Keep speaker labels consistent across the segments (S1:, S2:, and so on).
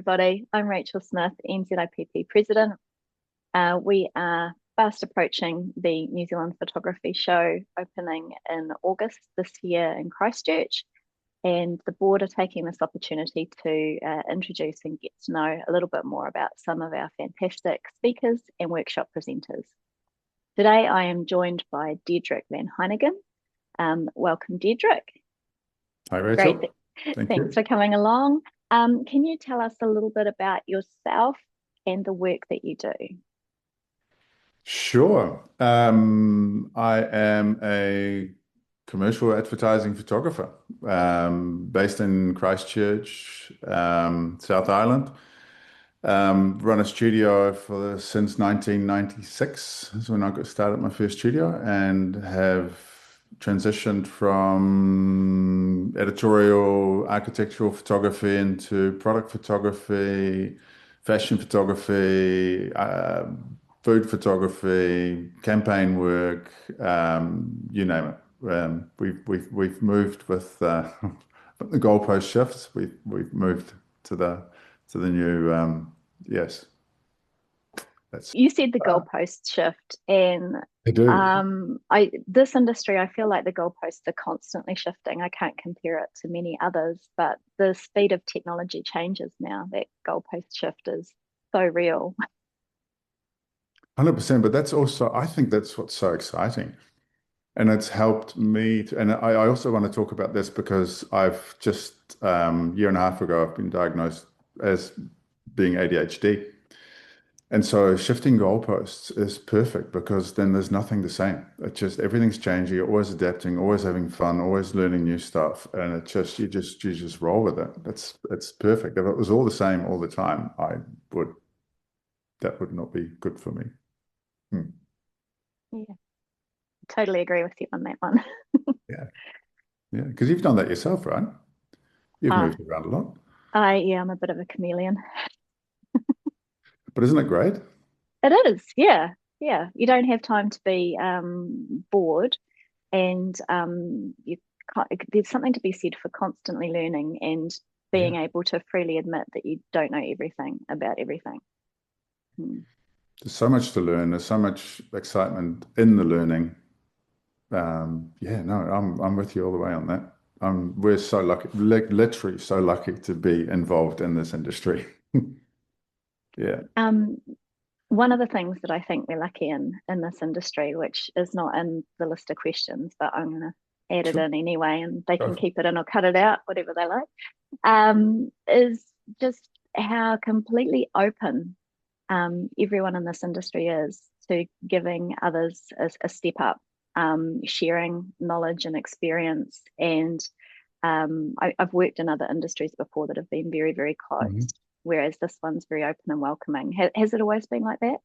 S1: everybody. I'm Rachel Smith, NZIPP President. We are fast approaching the New Zealand Photography Show opening in August this year in Christchurch. And the board are taking this opportunity to introduce and get to know a little bit more about some of our fantastic speakers and workshop presenters. Today, I am joined by Diederik van Heyningen. Welcome, Diederik.
S2: Hi, Rachel.
S1: Great.
S2: Thank
S1: Thanks
S2: you.
S1: for coming along. Can you tell us a little bit about yourself and the work that you do?
S2: Sure. I am a commercial advertising photographer based in Christchurch, South Island. Run a studio since 1996. That's when I got started my first studio, and have transitioned from editorial architectural photography into product photography, fashion photography, food photography, campaign work, you name it. We've moved with the goalpost shifts. We've moved to the new yes. That's
S1: You said the goalpost shift, and
S2: I do.
S1: this industry, I feel like the goalposts are constantly shifting. I can't compare it to many others, but the speed of technology changes now. That goalpost shift is so real.
S2: 100%, but that's also, I think that's what's so exciting. And it's helped me and I also want to talk about this because I've just year and a half ago, I've been diagnosed as being ADHD. And so shifting goalposts is perfect because then there's nothing the same. It just everything's changing, you're always adapting, always having fun, always learning new stuff. And you just roll with it. It's perfect. If it was all the same all the time, would that would not be good for me. Hmm.
S1: Yeah, totally agree with you on that one.
S2: Yeah. Yeah. Because you've done that yourself, right? You've
S1: Uh,
S2: moved around a lot.
S1: I'm a bit of a chameleon.
S2: But isn't it great?
S1: It is, yeah, yeah. You don't have time to be bored, and there's something to be said for constantly learning and
S2: Yeah.
S1: being able to freely admit that you don't know everything about everything. Hmm.
S2: There's so much to learn. There's so much excitement in the learning. Yeah, no, I'm with you all the way on that. We're so lucky, literally so lucky to be involved in this industry. Yeah.
S1: Um, One of the things that I think we're lucky in this industry, which is not in the list of questions, but I'm going to add it
S2: Sure.
S1: in anyway, and they
S2: Go
S1: can
S2: for
S1: keep it in or cut it out, whatever they like, is just how completely open everyone in this industry is to giving others a step up, sharing knowledge and experience. And I've worked in other industries before that have been very, very
S2: Mhm.
S1: closed, whereas this one's very open and welcoming. Has it always been like that?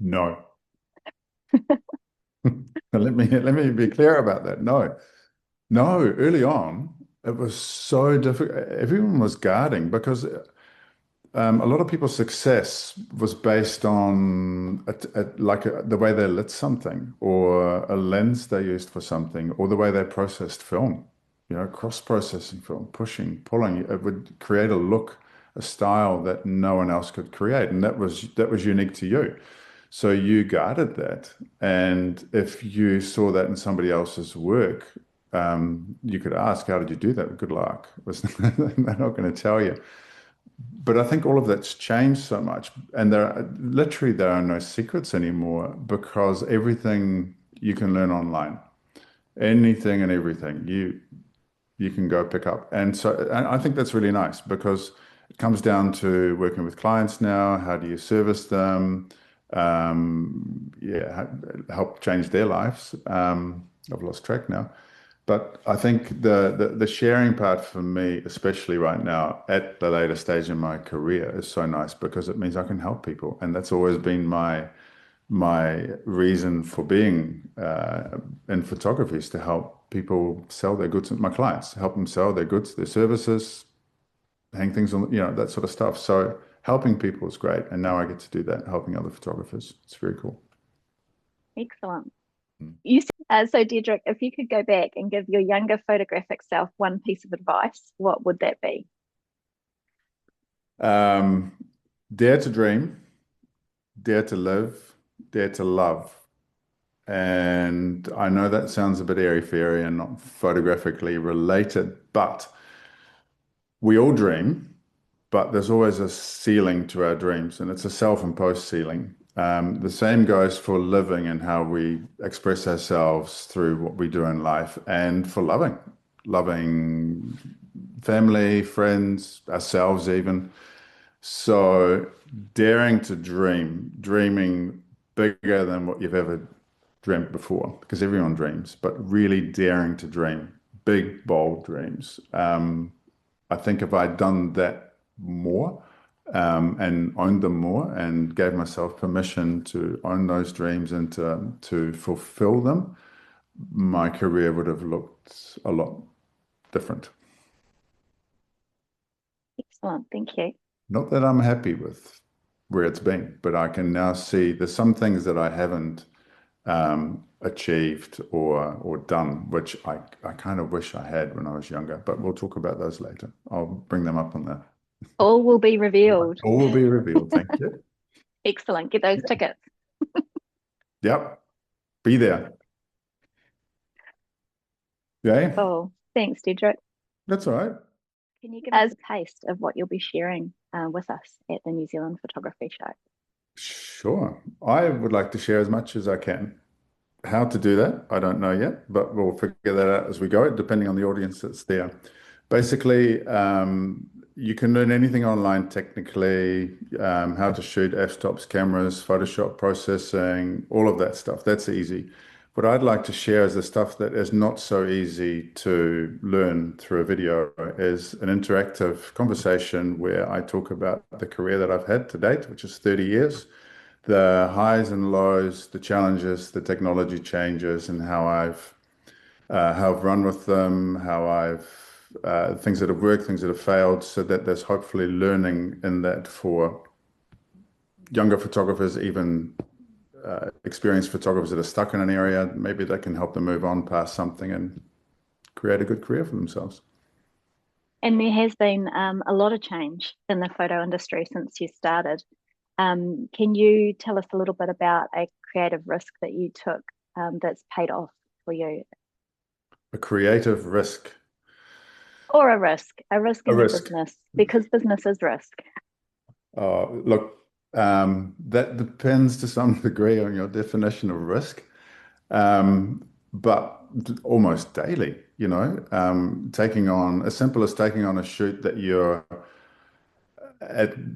S2: No. Let me be clear about that. No. No, early on, it was so difficult. Everyone was guarding because a lot of people's success was based on the way they lit something, or a lens they used for something, or the way they processed film. Cross-processing film, pushing, pulling. It would create a look, a style that no one else could create, and that was unique to you. So you guarded that, and if you saw that in somebody else's work, you could ask, "How did you do that?" Good luck. They're not going to tell you. But I think all of that's changed so much, and there are no secrets anymore because everything you can learn online, anything and everything you can go pick up. And I think that's really nice because it comes down to working with clients now. How do you service them? Yeah, help change their lives. I've lost track now. But I think the sharing part for me, especially right now at the later stage in my career, is so nice because it means I can help people, and that's always been my reason for being in photography, is to help people sell their goods. My clients, help them sell their goods, their services, hang things on, that sort of stuff. So helping people is great, and now I get to do that, helping other photographers. It's very cool.
S1: Excellent. So, Diederik, if you could go back and give your younger photographic self one piece of advice, what would that be?
S2: Um, Dare to dream, dare to live, dare to love. And I know that sounds a bit airy-fairy and not photographically related, but we all dream, but there's always a ceiling to our dreams, and it's a self-imposed ceiling. The same goes for living and how we express ourselves through what we do in life, and for loving family, friends, ourselves even. So daring to dream, dreaming bigger than what you've ever dreamt before, because everyone dreams, but really daring to dream, big, bold dreams. I think if I'd done that more, and owned them more and gave myself permission to own those dreams and to fulfill them, my career would have looked a lot different.
S1: Excellent, thank you.
S2: Not that I'm happy with where it's been, but I can now see there's some things that I haven't achieved or done, which I kind of wish I had when I was younger, but we'll talk about those later. I'll bring them up on the
S1: All will be revealed.
S2: all will be revealed. Thank you.
S1: Excellent. Get those tickets.
S2: Yep. Be there. Yeah.
S1: Oh, thanks, Diederik.
S2: That's all right.
S1: Can you give us a taste of what you'll be sharing with us at the New Zealand Photography Show?
S2: Sure. I would like to share as much as I can. How to do that, I don't know yet, but we'll figure that out as we go, depending on the audience that's there. Basically, you can learn anything online technically, how to shoot f-stops, cameras, Photoshop processing, all of that stuff. That's easy. What I'd like to share is the stuff that is not so easy to learn through a video, is an interactive conversation where I talk about the career that I've had to date, which is 30 years, the highs and lows, the challenges, the technology changes, and how I've run with them, how I've things that have worked, things that have failed, so that there's hopefully learning in that for younger photographers, even experienced photographers that are stuck in an area. Maybe that can help them move on past something and create a good career for themselves.
S1: And there has been a lot of change in the photo industry since you started. Can you tell us a little bit about a creative risk that you took that's paid off for you?
S2: A creative risk.
S1: Or a risk
S2: A
S1: in your
S2: risk.
S1: business, because business is risk.
S2: Look, that depends to some degree on your definition of risk, but almost daily, taking on, as simple as taking on a shoot that you're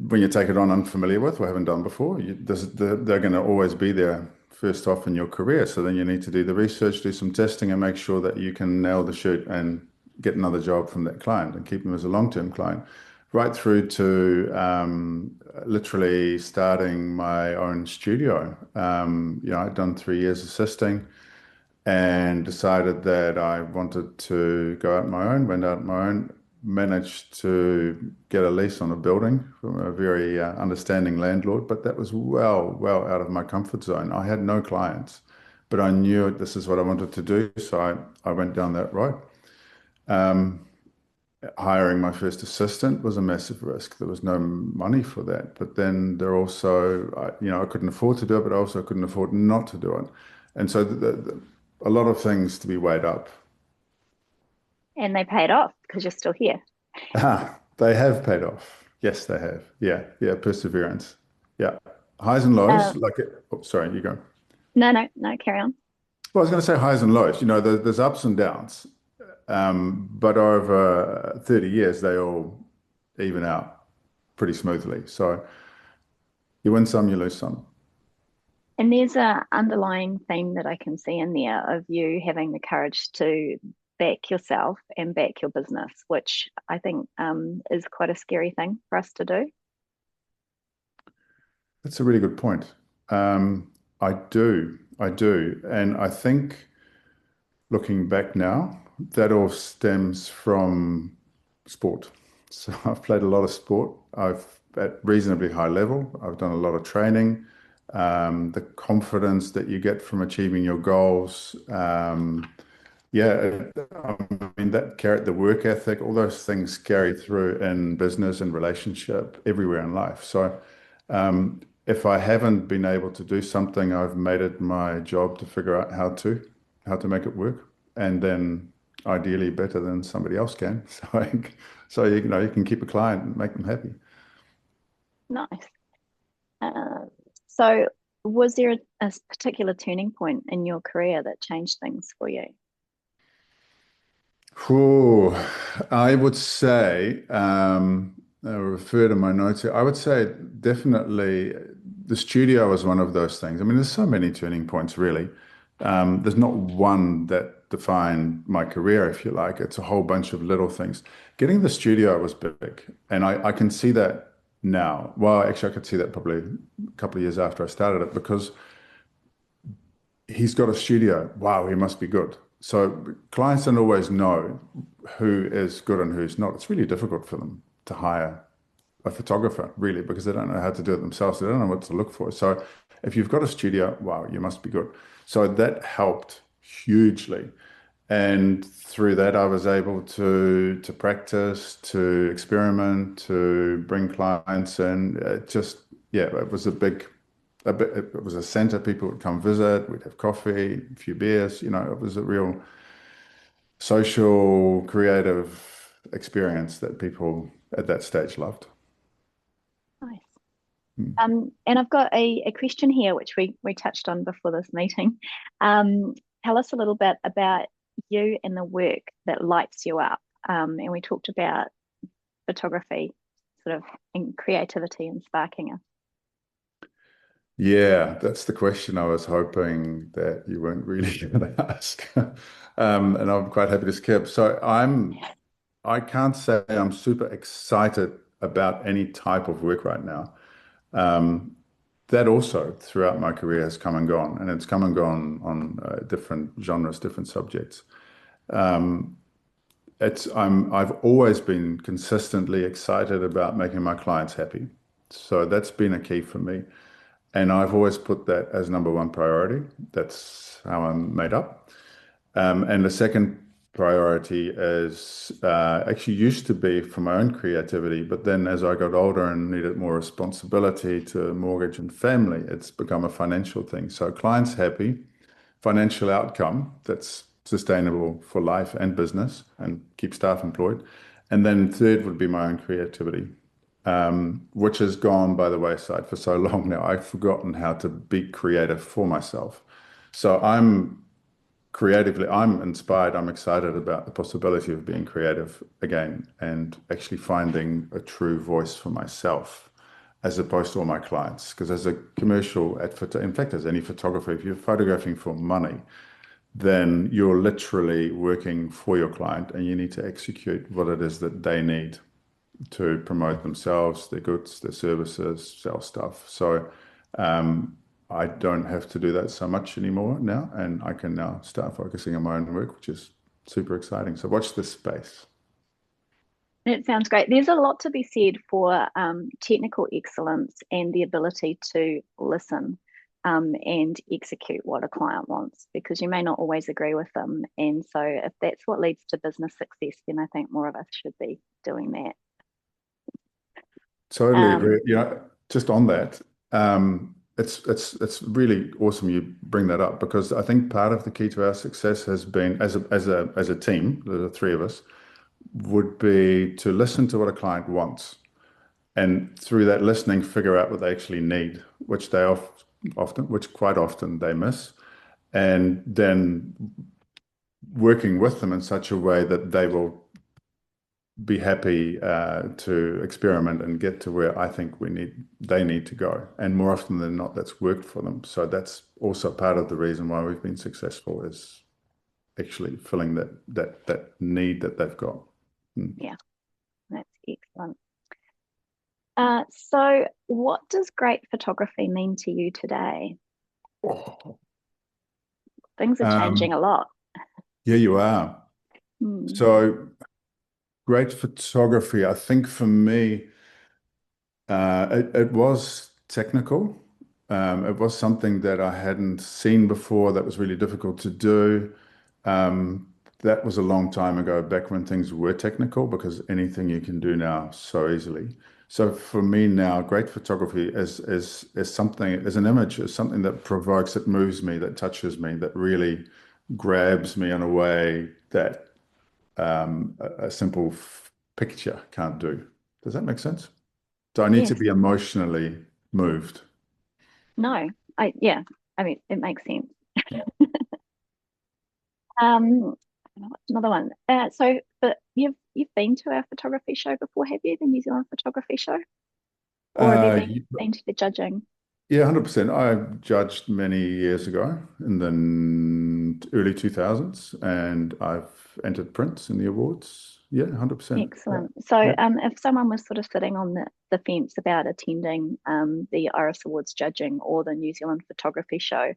S2: when you take it on unfamiliar with or haven't done before, they're going to always be there first off in your career. So then you need to do the research, do some testing, and make sure that you can nail the shoot and get another job from that client and keep them as a long-term client, right through to literally starting my own studio. I'd done 3 years assisting and decided that I wanted to go out on my own, went out on my own, managed to get a lease on a building from a very understanding landlord, but that was well out of my comfort zone. I had no clients, but I knew this is what I wanted to do, so I went down that road. Hiring my first assistant was a massive risk. There was no money for that, but then there also, I couldn't afford to do it, but I also couldn't afford not to do it. And so a lot of things to be weighed up.
S1: And they paid off because you're still here.
S2: They have paid off. Yes, they have. Yeah, perseverance. Yeah, highs and lows. Like it. Oh, sorry, you go.
S1: No, carry on.
S2: Well, I was going to say highs and lows. There's ups and downs, but over 30 years, they all even out pretty smoothly. So you win some, you lose some.
S1: And there's an underlying theme that I can see in there of you having the courage to back yourself and back your business, which I think is quite a scary thing for us to do.
S2: That's a really good point. I do. And I think looking back now, that all stems from sport. So I've played a lot of sport. I've at reasonably high level. I've done a lot of training. The confidence that you get from achieving your goals, I mean, the work ethic, all those things carry through in business and relationship everywhere in life. So, if I haven't been able to do something, I've made it my job to figure out how to make it work, and then ideally better than somebody else can. So you can keep a client and make them happy.
S1: Nice. So was there a particular turning point in your career that changed things for you?
S2: Whew, I would say, I'll refer to my notes here. I would say definitely the studio was one of those things. I mean, there's so many turning points, really. There's not one that defined my career, if you like. It's a whole bunch of little things. Getting the studio was big, and I can see that now. Well, actually, I could see that probably a couple of years after I started it because he's got a studio. Wow, he must be good. So clients don't always know who is good and who's not. It's really difficult for them to hire a photographer, really, because they don't know how to do it themselves. They don't know what to look for. So if you've got a studio, wow, you must be good. So that helped hugely. And through that, I was able to practice, to experiment, to bring clients in. Yeah, it was it was a center. People would come visit. We'd have coffee, a few beers. It was a real social, creative experience that people at that stage loved.
S1: Nice.
S2: Hmm.
S1: And I've got a question here, which we touched on before this meeting. Um, Tell us a little bit about you and the work that lights you up. And we talked about photography, sort of, and creativity and sparking it.
S2: Yeah, that's the question I was hoping that you weren't really going to ask. And I'm quite happy to skip. I can't say I'm super excited about any type of work right now. Um, that also throughout my career has come and gone, and it's come and gone on different genres, different subjects. Um, I've always been consistently excited about making my clients happy. So that's been a key for me. And I've always put that as number one priority. That's how I'm made up. And the second priority is actually used to be for my own creativity, but then as I got older and needed more responsibility to mortgage and family, it's become a financial thing. So clients happy, financial outcome that's sustainable for life and business and keep staff employed. And then third would be my own creativity, which has gone by the wayside for so long now. I've forgotten how to be creative for myself. So I'm inspired. I'm excited about the possibility of being creative again and actually finding a true voice for myself as opposed to all my clients. Because as a commercial in fact, as any photographer, if you're photographing for money, then you're literally working for your client and you need to execute what it is that they need to promote themselves, their goods, their services, sell stuff. So I don't have to do that so much anymore now, and I can now start focusing on my own work, which is super exciting. So watch this space.
S1: It sounds great. There's a lot to be said for technical excellence and the ability to listen and execute what a client wants, because you may not always agree with them. And so, if that's what leads to business success, then I think more of us should be doing that.
S2: Totally
S1: Um,
S2: agree. Just on that, it's really awesome you bring that up because I think part of the key to our success has been as a team, the three of us, would be to listen to what a client wants and through that listening figure out what they actually need, which which quite often they miss, and then working with them in such a way that they will be happy to experiment and get to where I think they need to go. And more often than not, that's worked for them. So that's also part of the reason why we've been successful is actually filling that need that they've got. Mm.
S1: yeah, that's excellent. So, what does great photography mean to you today?
S2: Oh.
S1: Things are changing
S2: Um,
S1: a lot.
S2: yeah, you are.
S1: Hmm.
S2: So great photography, I think for me, it was technical. It was something that I hadn't seen before that was really difficult to do. Um, that was a long time ago, back when things were technical, because anything you can do now so easily. So for me now, great photography is something, is an image, is something that provokes, that moves me, that touches me, that really grabs me in a way that a simple picture can't do. Does that make sense? So I need to
S1: Yes.
S2: be emotionally moved.
S1: No. Yeah. I mean, it makes sense.
S2: Yeah.
S1: What's another one? But you've been to our photography show before, have you? The New Zealand Photography Show, or have you
S2: Uh,
S1: been to the judging?
S2: yeah, 100%. I judged many years ago in the early 2000s, and I've entered print in the awards. Yeah, 100%. Yeah.
S1: Excellent. So,
S2: Yeah.
S1: if someone was sort of sitting on the fence about attending the Iris Awards judging or the New Zealand Photography Show,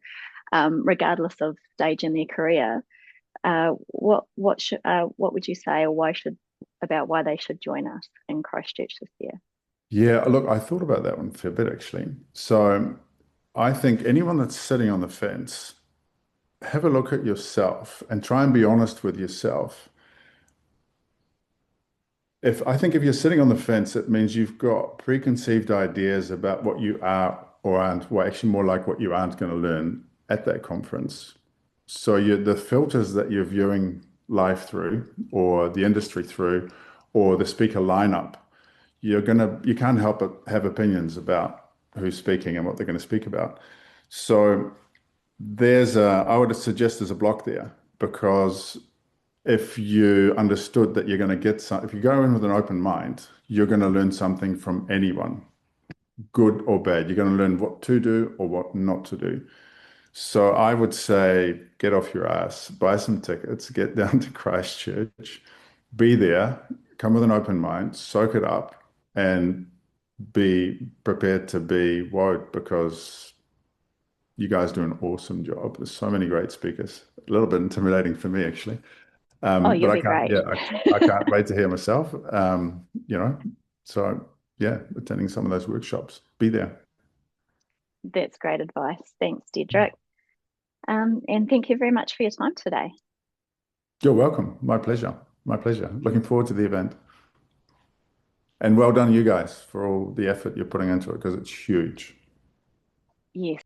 S1: regardless of stage in their career, what would you say, or why they should join us in Christchurch this year?
S2: Yeah, look, I thought about that one a fair bit actually. So I think anyone that's sitting on the fence, have a look at yourself and try and be honest with yourself. I think if you're sitting on the fence, it means you've got preconceived ideas about what you are or aren't, well, actually more like what you aren't going to learn at that conference. So the filters that you're viewing life through, or the industry through, or the speaker lineup, you can't help but have opinions about who's speaking and what they're going to speak about. So I would suggest there's a block there, because if you understood that you're going to if you go in with an open mind, you're going to learn something from anyone, good or bad. You're going to learn what to do or what not to do. So I would say get off your ass, buy some tickets, get down to Christchurch, be there, come with an open mind, soak it up, and be prepared to be woke, because you guys do an awesome job. There's so many great speakers. A little bit intimidating for me, actually.
S1: Oh,
S2: But
S1: you'll be great.
S2: I can't wait to hear myself. So yeah, attending some of those workshops, be there.
S1: That's great advice. Thanks, Diederik. And thank you very much for your time today.
S2: You're welcome. My pleasure. My pleasure. Looking forward to the event. And well done, you guys, for all the effort you're putting into it, because it's huge.
S1: Yes.